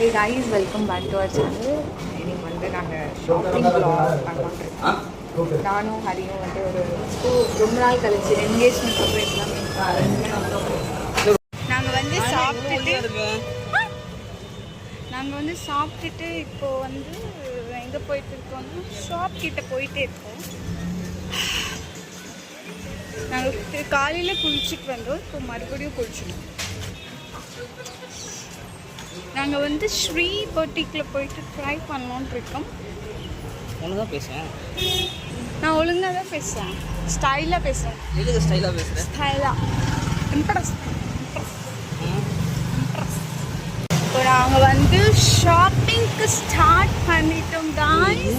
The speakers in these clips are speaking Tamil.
Hey guys, welcome back to our channel. இன்னைக்கு வந்து நாங்கள் ஷாப்பிங் vlog பண்ணோம். நானும் ஹரியும் வந்து ரொம்ப நாள் கழிச்சு என்கேஜ்மெண்ட் அப்புறம் நாங்கள் வந்து சாப்பிட்டுட்டு இப்போ வந்து எங்கே போயிட்டு இருக்கோம்னா ஷாப் கிட்ட போயிட்டே இருக்கோம். நாங்கள் காலையில் குளிச்சுட்டு வந்தோம், இப்போ மறுபடியும் குளிச்சுட்டோம். நாங்கள் வந்து ஸ்ரீ பொட்டிக்கில் போயிட்டு ட்ரை பண்ணோன்னு இருக்கோம். ஒழுங்காக பேசுகிறேன், நான் ஒழுங்காக தான் பேசுகிறேன், ஸ்டைலாக பேசுகிறேன். எதுக்கு ஸ்டைலாக பேசுகிறேன்? ஸ்டைலாக இம்ப்ரெஸ். இப்போ நாங்கள் வந்து ஷாப்பிங்க்கு ஸ்டார்ட் பண்ணிட்டோம் guys.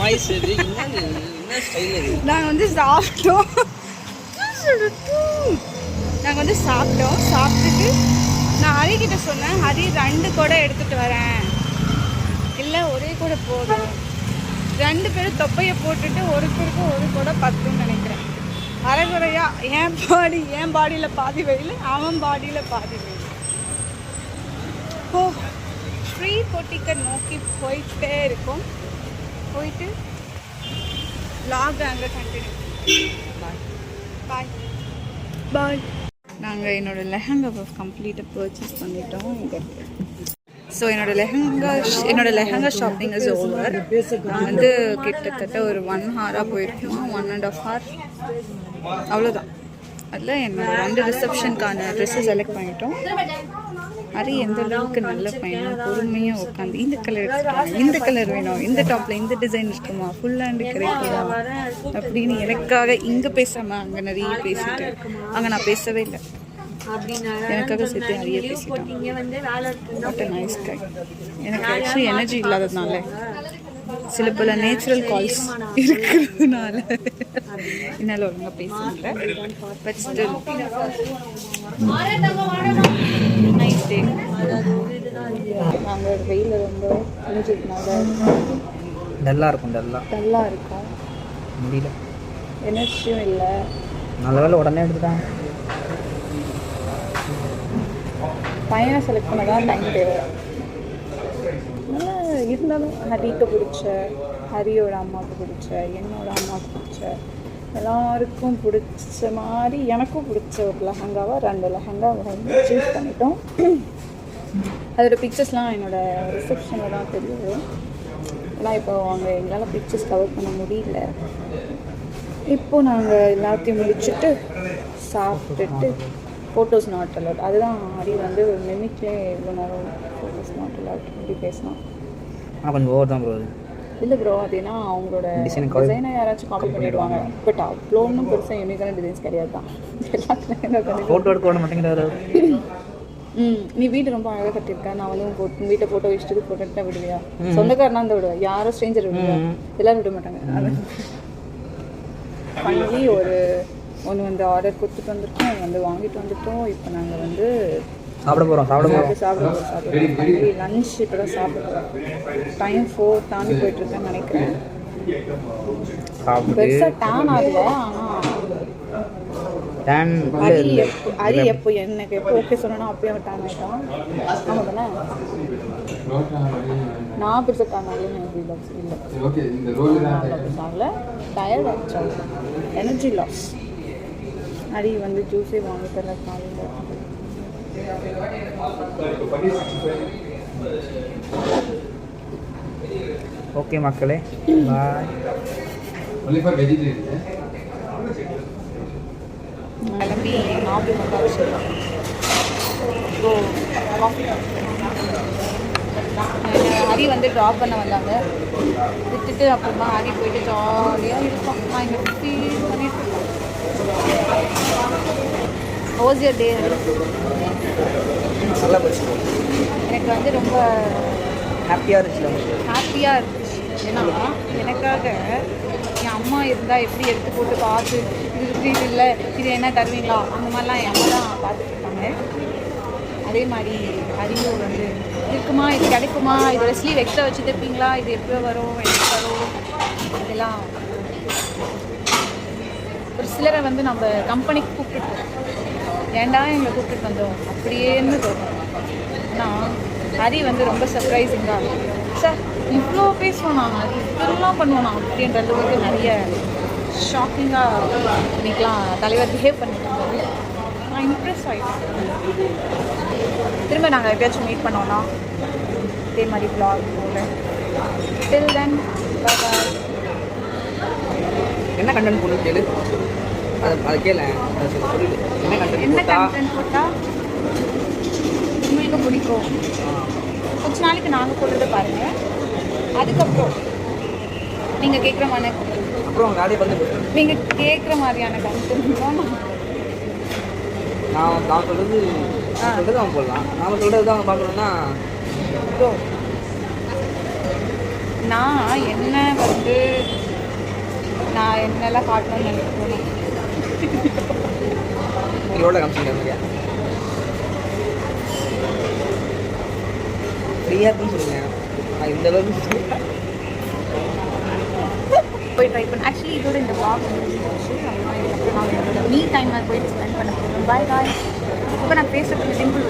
வாய்ஸ் நாங்கள் வந்து சாப்பிட்டோம். நாங்கள் வந்து சாப்பிட்டுட்டு நான் ஹரிக்கிட்ட சொன்னேன், ஹரி 2 குடம் எடுத்துகிட்டு வரேன், இல்லை ஒரே கூட போதும். 2 பேரும் தொப்பையை போட்டுட்டு ஒரு பேருக்கு ஒரு குடம் பத்துன்னு நினைக்கிறேன். அரைகுறையாக என் பாடியில் பாதி வெயில், அவன் பாடியில் பாதி வெயில். ஓ, ஸ்ரீ பொட்டிக்கை நோக்கி போயிட்டே இருக்கோம். போயிட்டு vlog அங்கே கண்டினியூ. பாய் பாய். நாங்கள் என்னோடய லெஹங்கா கம்ப்ளீட்டாக பர்ச்சேஸ் பண்ணிட்டோம். இங்கே ஸோ என்னோட லெஹங்கா ஷாப்பிங் இஸ் ஓவர். நான் வந்து கிட்டத்தட்ட ஒரு 1 hour போயிருக்கோம், 1.5 hour அவ்வளோதான். அதில் என்னோட 2 ரிசப்ஷனுக்கான ட்ரெஸ்ஸை செலக்ட் பண்ணிட்டோம். அது எந்த அளவுக்கு நல்ல பையனா பொறுமையாக உட்காந்து இந்த கலர் எடுத்துக்கலாம், இந்த கலர் வேணும், இந்த டாப்பில் இந்த டிசைன் இருக்குமா, ஃபுல் ஹேண்டு கிடைக்குமா அப்படின்னு எனக்காக இங்கே பேசாமல் அங்கே நிறைய பேசிட்டு, அங்கே நான் பேசவே இல்லை, எனக்காக சேர்த்து நிறைய பேசிட்டேன். Nice guy. எனக்கு ஆக்சுவலி எனர்ஜி இல்லாததுனால சில பல நேச்சுரல் கால்ஸ் இருக்கிறதுனால என்னால் ஒழுங்காக பேசுகிறேன். But still nice day. நாங்கள் வெயிலில் ரொம்ப குளிஞ்சதுனால டல்லாக இருக்கும், முடியல, எனர்ஜியும் இல்லை. நல்ல வேலை உடனே எடுத்துட்டாங்க. பையனை செலக்ட் பண்ண தான் டைம் தேவை. இருந்தாலும் ஹரிக்கு பிடிச்ச, ஹரியோட அம்மாவுக்கு பிடிச்ச, என்னோட அம்மாவுக்கு பிடிச்ச, எல்லாருக்கும் பிடிச்ச மாதிரி எனக்கும் பிடிச்ச ஒரு லெஹங்காவை 2 லெஹங்கா சூஸ் பண்ணிட்டோம். அதோட பிக்சர்ஸ்லாம் என்னோடய ரிசப்ஷனில் தான் தெரியுது. ஆனால் இப்போ அங்கே எங்களால் பிக்சர்ஸ் கவர் பண்ண முடியல. இப்போது நாங்கள் எல்லாத்தையும் முடிச்சுட்டு சாப்பிட்டுட்டு ஃபோட்டோஸ் நாட் அலவுட். அதுதான் ஹரி வந்து ஒரு மினிட்லேயே இவ்வளோ நேரம் ஃபோட்டோஸ் நாட் அலவுட் அப்படி பேசினான். கொஞ்சம் ஓவர் தான் ப்ரோ. இல்லை ப்ரோ, அது ஏன்னா அவங்களோட டிசைனை யாராச்சும் காப்பி பண்ணிடுவாங்க. பட் அவ்வளோ ஒன்றும் பெருசாக யூனிக்கான டிசைன்ஸ் கிடையாது தான். எல்லாத்துலேயும் ஃபோட்டோ எடுக்க விட மாட்டேங்கிறாரு. நீ வீடு ரொம்ப அழகாக கட்டியிருக்கேன், நான் வந்து வீட்டை ஃபோட்டோ வச்சுட்டு ஃபோட்டோ எடுத்தா விடுவியா? சொந்தக்காரனா தான் விடுவேன், யாரும் ஸ்ட்ரேஞ்சர் விடுவியா? எல்லோரும் விட மாட்டாங்க. அது பண்ணி ஒன்று வந்து ஆர்டர் கொடுத்துட்டு வந்திருக்கோம், வந்து வாங்கிட்டு வந்துட்டோம். இப்போ நாங்கள் வந்து சாப்பிட போகிறோம். லன்ச் இப்போ தான் சாப்பிட்றோம். டைம் 4 தாண்டி போயிட்டுருக்கேன்னு நினைக்கிறேன். பெருசாக டேன் ஆகல, ஆனால் அது எப்போ எனக்கு எப்போ ஓகே சொன்னேன்னா அப்போயே அவன் டேன் ஆகிட்டான். ஆமாம் தானே, நான் பெருசாக டேன் ஆகல, எனக்கு இல்லை ஆகல, டயர்ட் ஆகிடுச்சு, எனர்ஜி லாஸ். ஹரி வந்து ஜூஸே வாங்கி தர காலையில். ஓகே மக்களே, பாய். கிளம்பி காஃபி மட்டும் வச்சுருக்கோம். ஹரி வந்து ட்ராப் பண்ண வந்தாங்க, விட்டுட்டு அப்புறமா ஹரி போயிட்டு ஜாலியாக இருக்கும். நான் இங்கே ஃபீல் பண்ணிட்டு இருக்கேன். House your day? நல்லா போச்சு. எனக்கு வந்து ரொம்ப ஹாப்பியாக இருந்துச்சு. ஏன்னா எனக்காக என் அம்மா இருந்தால் எப்படி எடுத்து போட்டு பார்த்து இது இல்லை, இது என்ன தருவீங்களா, அந்த மாதிரிலாம் என் அம்மா தான் பார்த்துட்ருப்பாங்க. அதே மாதிரி ஹரியும் வந்து இருக்குமா, இது கிடைக்குமா, இதோட ஸ்லீவ் எக்ஸ்ட்ரா வச்சு தைப்பீங்களா, இது எப்போ வரும், எப்படி வரும், இதெல்லாம் ஒரு சிலரை வந்து நம்ம கம்பெனிக்கு கூப்பிட்டுருக்கோம். ஏன்டா எங்களை கூப்பிட்டு வந்தோம் அப்படியேன்னு தோணும். ஆனால் ஹரி வந்து ரொம்ப சர்ப்ரைசிங்காக சார் இவ்வளோ பேசுவோம் நான் ஹரி இதெல்லாம் பண்ணுவோம் நான் அப்படின்ற அளவுக்கு நிறைய ஷாக்கிங்காக இன்னைக்கெலாம் தலைவர் பிஹேவ் பண்ணிட்டு இருந்தாரு. நான் இம்ப்ரெஸ் ஆகிட்டேன். திரும்ப நாங்கள் எப்பயாச்சும் மீட் பண்ணோன்னா இதே மாதிரி vlog போடுறேன். டில் தென் பாய். என்ன கண்டென்ட் போட்டு கேளு, அதை கேள சொல்லு. என்ன கண்டென்ட் போட்டால் உங்களுக்கு பிடிக்கும்? கொஞ்ச நாளைக்கு நாங்கள் போடுறத பாருங்கள். அதுக்கப்புறம் நீங்கள் கேட்குற மாதிரி அப்புறம் உங்கள் ஆடியோ பார்த்து நீங்கள் கேட்குற மாதிரியான கண்டென்ட் நான் சொல்கிறது அவன் போடலாம். நாம் சொல்கிறது தான் அவன் பார்க்கணுன்னா ப்ரோ நான் என்ன வந்து நான் என்னெல்லாம் காட்டணும்னு நினைக்கிறேன். இதோட காமிச்சிங்க மாதிரியா ஃப்ரீயாக இருக்குன்னு சொல்லுங்கள். நான் இந்த அளவுக்கு போய் ட்ரை பண்ண. ஆக்சுவலி இதோட இந்த vlog முடிஞ்சிருச்சு. அப்புறம் நான் என்னோட மீ டைமில் போயிட்டு ஸ்பெண்ட் பண்ண போகிறேன். பாய் பாய். இப்போ நான் பேசுகிறதுக்கு சிம்பிள்